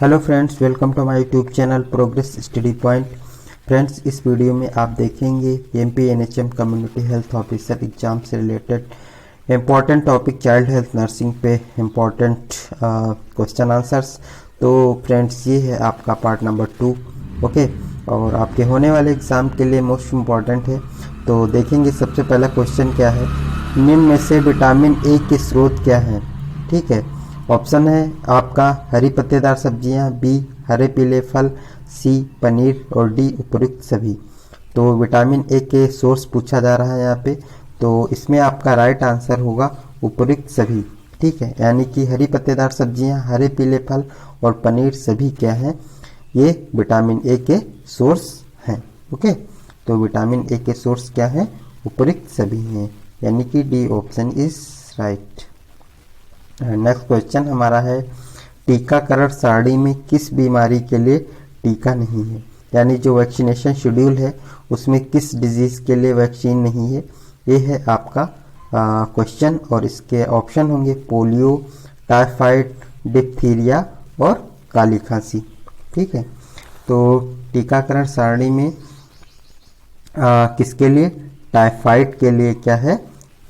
Hello friends, welcome to my YouTube channel progress study point. Friends, इस video में आप देखेंगे MP NHM community health officer exam से related important topic child health nursing पे important question answers. तो friends, ये है आपका पार्ट नंबर 2। ओके, और आपके होने वाले एग्ज़ाम के लिए मोस्ट इम्पॉर्टेंट है। तो देखेंगे सबसे पहला क्वेश्चन क्या है, निम्न में से विटामिन ए के स्रोत क्या हैं। ठीक है, ऑप्शन है आपका हरी पत्तेदार सब्जियां, बी हरे पीले फल, सी पनीर और डी उपयुक्त सभी। तो विटामिन ए के सोर्स पूछा जा रहा है यहाँ पे, तो इसमें आपका राइट आंसर होगा उपयुक्त सभी। ठीक है, यानी कि हरी पत्तेदार सब्जियां, हरे पीले फल और पनीर सभी क्या हैं, ये विटामिन ए के सोर्स हैं। ओके, तो विटामिन ए के सोर्स क्या हैं, उपयुक्त सभी हैं, यानी कि D option is right. Next question हमारा है, टीकाकरण सारणी में किस बीमारी के लिए टीका नहीं है, यानी जो वैक्सीनेशन शेड्यूल है उसमें किस डिजीज के लिए वैक्सीन नहीं है। ये है आपका क्वेश्चन, और इसके ऑप्शन होंगे पोलियो, टाइफाइड, डिप्थीरिया और काली खांसी। ठीक है, तो टीकाकरण सारणी में किसके लिए, टाइफाइड के लिए क्या है,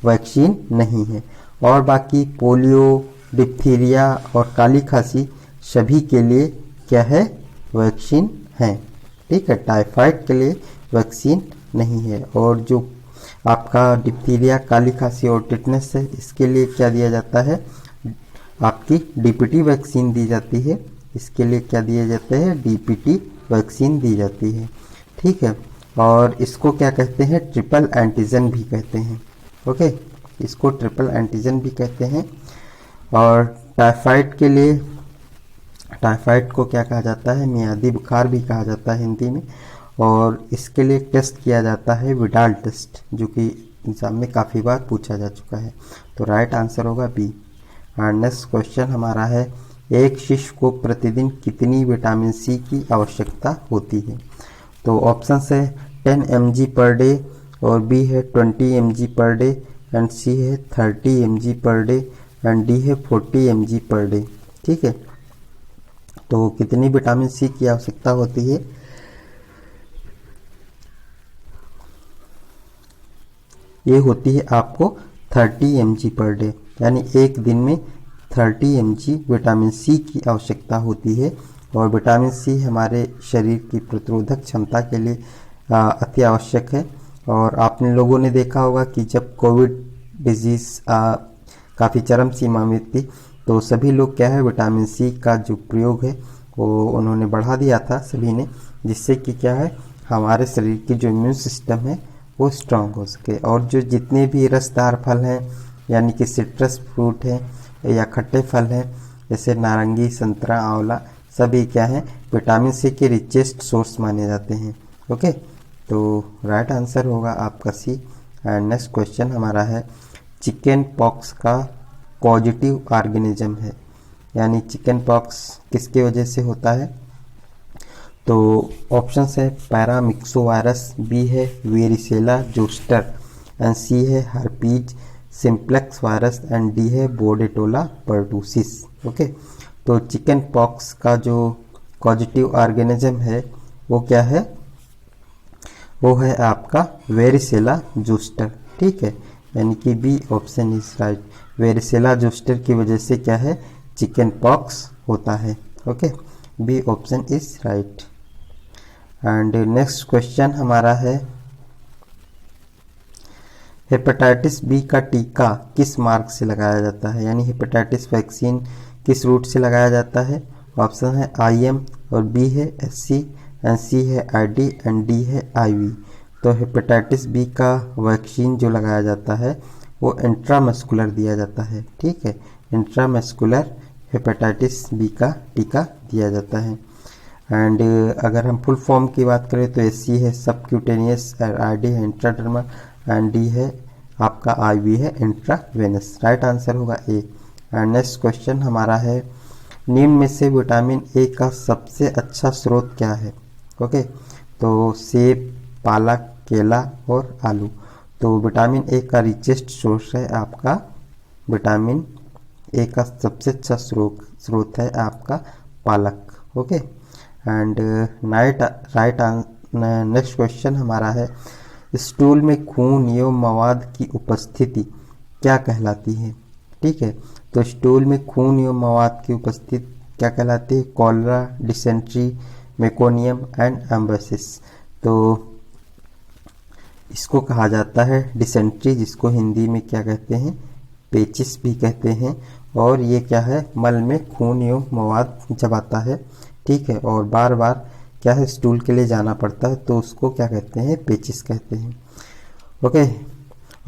वैक्सीन नहीं है, और बाकी पोलियो, डिप्थीरिया और काली खांसी सभी के लिए क्या है, वैक्सीन है। ठीक है, टाइफाइड के लिए वैक्सीन नहीं है, और जो आपका डिप्थीरिया, काली खांसी और टिटनेस है, इसके लिए क्या दिया जाता है, आपकी डीपीटी वैक्सीन दी जाती है। इसके लिए क्या दिए जाते हैं, डीपीटी वैक्सीन दी जाती है। ठीक है, और इसको क्या कहते हैं, ट्रिपल एंटीजन भी कहते हैं। ओके, इसको ट्रिपल एंटीजन भी कहते हैं। और टाइफाइड के लिए, टाइफाइड को क्या कहा जाता है, मियादी बुखार भी कहा जाता है हिंदी में, और इसके लिए टेस्ट किया जाता है विडाल टेस्ट, जो कि एग्जाम में काफ़ी बार पूछा जा चुका है। तो राइट आंसर होगा बी। एंड नेक्स्ट क्वेश्चन हमारा है, एक शिशु को प्रतिदिन कितनी विटामिन सी की आवश्यकता होती है। तो ऑप्शन है 10 mg पर डे, और बी है 20 mg पर डे, एंड सी है 30 mg per day, and D है 40 mg पर डे। ठीक है, तो कितनी विटामिन सी की आवश्यकता होती है, ये होती है आपको 30 mg पर डे, यानी एक दिन में 30 mg विटामिन सी की आवश्यकता होती है। और विटामिन सी हमारे शरीर की प्रतिरोधक क्षमता के लिए अति आवश्यक है। और आपने लोगों ने देखा होगा कि जब कोविड डिजीज़ काफ़ी चरम सीमा में थी, तो सभी लोग क्या है, विटामिन सी का जो प्रयोग है वो उन्होंने बढ़ा दिया था सभी ने, जिससे कि क्या है, हमारे शरीर की जो इम्यून सिस्टम है वो स्ट्रांग हो सके। और जो जितने भी रसदार फल हैं, यानी कि सिट्रस फ्रूट हैं या खट्टे फल हैं, जैसे नारंगी, संतरा, आंवला, सभी क्या है, विटामिन सी के रिचेस्ट सोर्स माने जाते हैं। ओके, तो राइट आंसर होगा आपका सी। एंड नेक्स्ट क्वेश्चन हमारा है, चिकन पॉक्स का पॉजिटिव ऑर्गेनिज्म है, यानी चिकन पॉक्स किसके वजह से होता है। तो ऑप्शन है पैरामिक्सो वायरस, बी है वेरिसेला जोस्टर, एंड सी है herpes simplex virus, and D है बोर्डेटोला पर्टूसिस। ओके, तो चिकन पॉक्स का जो पॉजिटिव ऑर्गेनिज्म है वो क्या है, वो है आपका वेरिसेला जोस्टर। ठीक है, यानी कि B option is right, varicella zoster की वजह से क्या है, चिकन पॉक्स होता है। Okay, B option is right. And next question हमारा है, हेपेटाइटिस बी का टीका किस मार्ग से लगाया जाता है, यानी हेपेटाइटिस वैक्सीन किस रूट से लगाया जाता है। ऑप्शन है IM, और बी है SC, एंड सी है ID, एंड डी है IV। तो हेपेटाइटिस बी का वैक्सीन जो लगाया जाता है वो इंट्रामस्कुलर दिया जाता है। ठीक है, इंट्रामस्कुलर हेपेटाइटिस बी का टीका दिया जाता है। एंड अगर हम फुल फॉर्म की बात करें तो SC है सबक्यूटेनियस, ID है इंट्राडर्मल, एंड डी है आपका IV है इंट्रावेनस। राइट आंसर होगा ए। एंड नेक्स्ट क्वेश्चन हमारा है, निम्न में से विटामिन ए का सबसे अच्छा स्रोत क्या है। ओके, तो सेब, पालक, केला और आलू। तो विटामिन ए का रिचेस्ट सोर्स है आपका, विटामिन ए का सबसे अच्छा स्रोत है आपका पालक। Okay. And right next question हमारा है, स्टूल में खून एवं मवाद की उपस्थिति क्या कहलाती है? ठीक है, तो स्टूल में खून एवं मवाद की उपस्थिति क्या कहलाती है? Cholera, dysentery, meconium and ambiences. तो इसको कहा जाता है डिसेंट्री, जिसको हिंदी में क्या कहते हैं? पेचिस भी कहते हैं। और ये क्या है? मल में खून एवं मवाद जब आता है, ठीक है, और बार बार क्या है? स्टूल के लिए जाना पड़ता है, तो उसको क्या कहते हैं? पेचिस कहते हैं। ओके।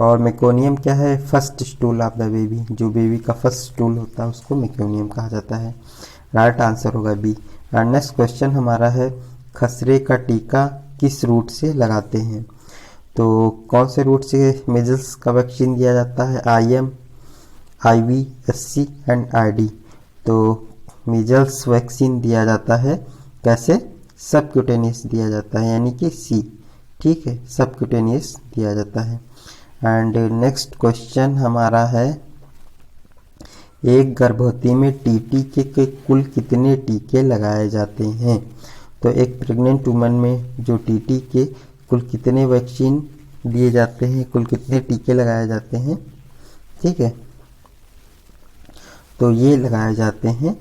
और मेकोनियम क्या है? First stool of the baby, जो बेबी का फर्स्ट स्टूल होता है उसको मेकोनियम कहा जाता है। राइट आंसर होगा बी। और नेक्स्ट क्वेश्चन हमारा है, खसरे का टीका किस रूट से लगाते हैं? तो कौन से रूट से मीजल्स का वैक्सीन दिया जाता है? IM, IV, SC and ID। तो मीजल्स वैक्सीन दिया जाता है कैसे? सबक्यूटेनियस दिया जाता है, यानी कि C, ठीक है, सबक्यूटेनियस दिया जाता है। एंड नेक्स्ट क्वेश्चन हमारा है, एक गर्भवती में TT के कुल कितने टीके लगाए जाते हैं? तो एक प्रेग्नेंट वुमन में जो TT के कुल कितने वैक्सीन दिए जाते हैं, कुल कितने टीके लगाए जाते हैं? ठीक है, तो ये लगाए जाते हैं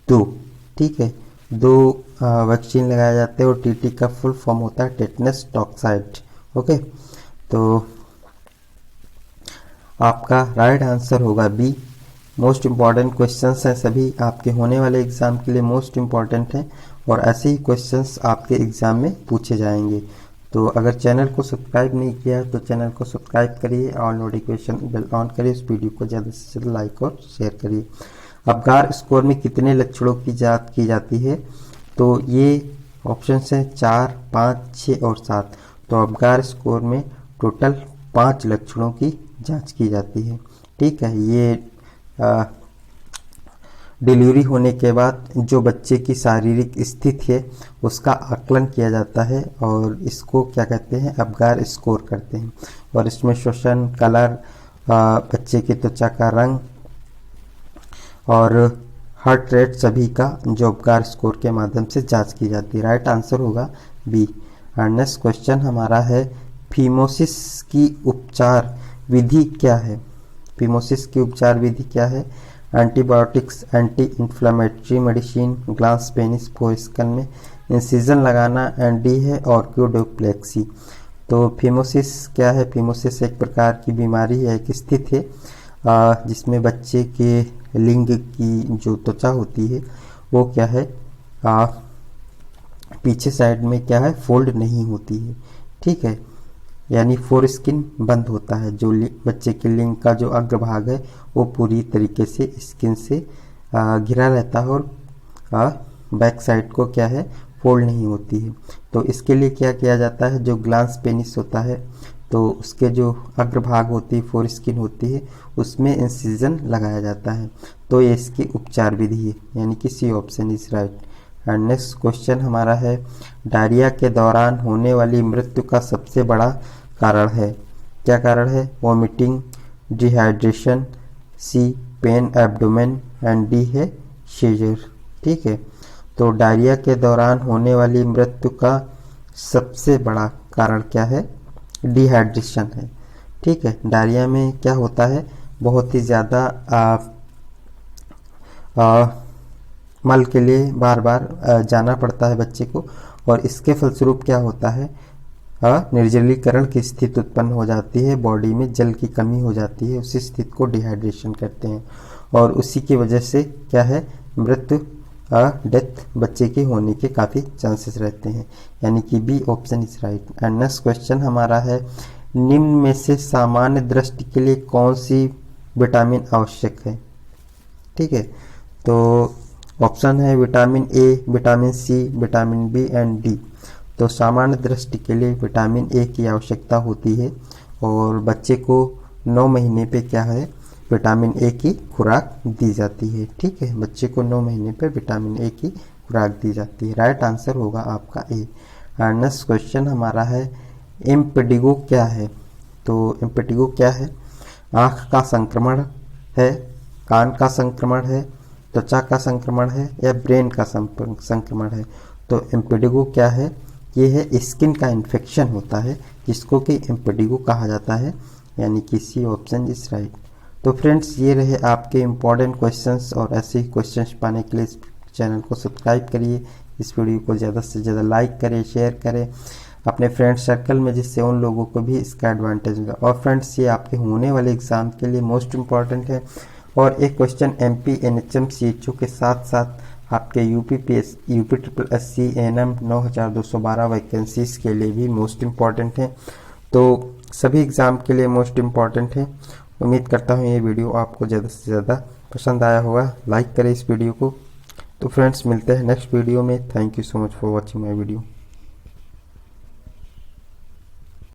2, ठीक है, 2 वैक्सीन लगाए जाते हैं। और TT का फुल फॉर्म होता है टेटनस टॉक्साइड। ओके, तो आपका राइट आंसर होगा बी। मोस्ट इम्पॉर्टेंट क्वेश्चंस हैं, सभी आपके होने वाले एग्जाम के लिए मोस्ट इम्पॉर्टेंट हैं, और ऐसे ही क्वेश्चंस आपके एग्जाम में पूछे जाएंगे। तो अगर चैनल को सब्सक्राइब नहीं किया तो चैनल को सब्सक्राइब करिए और नोटिफिकेशन बेल ऑन करिए। उस वीडियो को ज़्यादा से ज़्यादा लाइक और शेयर करिए। अबगार स्कोर में कितने लक्षणों की जांच की जाती है? तो ये ऑप्शन हैं 4, 5, 6 और 7। तो अबगार स्कोर में टोटल 5 लक्षणों की जांच की जाती है। ठीक है, ये डिलीवरी होने के बाद जो बच्चे की शारीरिक स्थिति है उसका आकलन किया जाता है, और इसको क्या कहते हैं? अबगार स्कोर करते हैं। और इसमें श्वसन, कलर, बच्चे की त्वचा का रंग और हार्ट रेट सभी का जो अबगार स्कोर के माध्यम से जांच की जाती है। राइट आंसर होगा बी। नेक्स्ट क्वेश्चन हमारा है, फीमोसिस की उपचार विधि क्या है? फीमोसिस की उपचार विधि क्या है? Antibiotics, anti inflammatory medicine, glans penis foreskin में इंसिजन लगाना, एंडी है, और क्यूडोप्लेक्सी। तो फीमोसिस क्या है? फीमोसिस एक प्रकार की बीमारी है, एक स्थिति है जिसमें बच्चे के लिंग की जो त्वचा होती है वो क्या है? पीछे साइड में क्या है? फोल्ड नहीं होती है। ठीक है, यानी फोरस्किन बंद होता है। जो बच्चे के लिंग का जो अग्रभाग है वो पूरी तरीके से स्किन से घिरा रहता है, और बैक साइड को क्या है? फोल्ड नहीं होती है। तो इसके लिए क्या किया जाता है? जो ग्लांस पेनिस होता है तो उसके जो अग्रभाग होती है, फोरस्किन होती है, उसमें इंसिजन लगाया जाता है। तो ये इसकी उपचार विधि है, यानी कि C option is right. And next question हमारा है, डायरिया के दौरान होने वाली मृत्यु का सबसे बड़ा कारण है? क्या कारण है? Vomiting, dehydration, C pain abdomen, and D है सीजर। ठीक है, तो डायरिया के दौरान होने वाली मृत्यु का सबसे बड़ा कारण क्या है? डिहाइड्रेशन है। ठीक है, डायरिया में क्या होता है? बहुत ही ज़्यादा मल के लिए बार बार जाना पड़ता है बच्चे को, और इसके फलस्वरूप क्या होता है? निर्जलीकरण की स्थिति उत्पन्न हो जाती है, बॉडी में जल की कमी हो जाती है, उसी स्थिति को डिहाइड्रेशन कहते हैं। और उसी की वजह से क्या है? मृत्यु डेथ बच्चे के होने के काफ़ी चांसेस रहते हैं, यानी कि B option is right. And next question हमारा है, निम्न में से सामान्य दृष्टि के लिए कौन सी विटामिन आवश्यक है? ठीक है, तो ऑप्शन है vitamin A, vitamin C, vitamin B and D. तो सामान्य दृष्टि के लिए विटामिन ए की आवश्यकता होती है, और बच्चे को 9 महीने पे क्या है? विटामिन ए की खुराक दी जाती है। ठीक है, बच्चे को 9 महीने पे विटामिन ए की खुराक दी जाती है। राइट आंसर होगा आपका ए। नेक्स्ट क्वेश्चन हमारा है, इम्पेडिगो क्या है? तो इम्पेडिगो क्या है? आँख का संक्रमण है, कान का संक्रमण है, त्वचा का संक्रमण है या ब्रेन का संक्रमण है। तो इम्पेडिगो क्या है, ये है स्किन का इन्फेक्शन होता है जिसको कि इम्पेडिगो कहा जाता है, यानी कि सी ऑप्शन इज राइट। तो फ्रेंड्स ये रहे आपके इम्पोर्टेंट क्वेश्चंस, और ऐसे ही क्वेश्चंस पाने के लिए इस चैनल को सब्सक्राइब करिए, इस वीडियो को ज़्यादा से ज़्यादा लाइक करें, शेयर करें अपने फ्रेंड सर्कल में, जिससे उन लोगों को भी इसका एडवांटेज मिला। और फ्रेंड्स ये आपके होने वाले एग्ज़ाम के लिए मोस्ट इम्पॉर्टेंट है। और एक क्वेश्चन MP NHM CHO के साथ साथ आपके UPSSC ANM 9212 वैकेंसीज के लिए भी मोस्ट इम्पॉर्टेंट है। तो सभी एग्ज़ाम के लिए मोस्ट इम्पॉर्टेंट है। उम्मीद करता हूँ ये वीडियो आपको ज़्यादा से ज़्यादा पसंद आया होगा। लाइक करें इस वीडियो को। तो फ्रेंड्स मिलते हैं नेक्स्ट वीडियो में। Thank you so much for watching my video.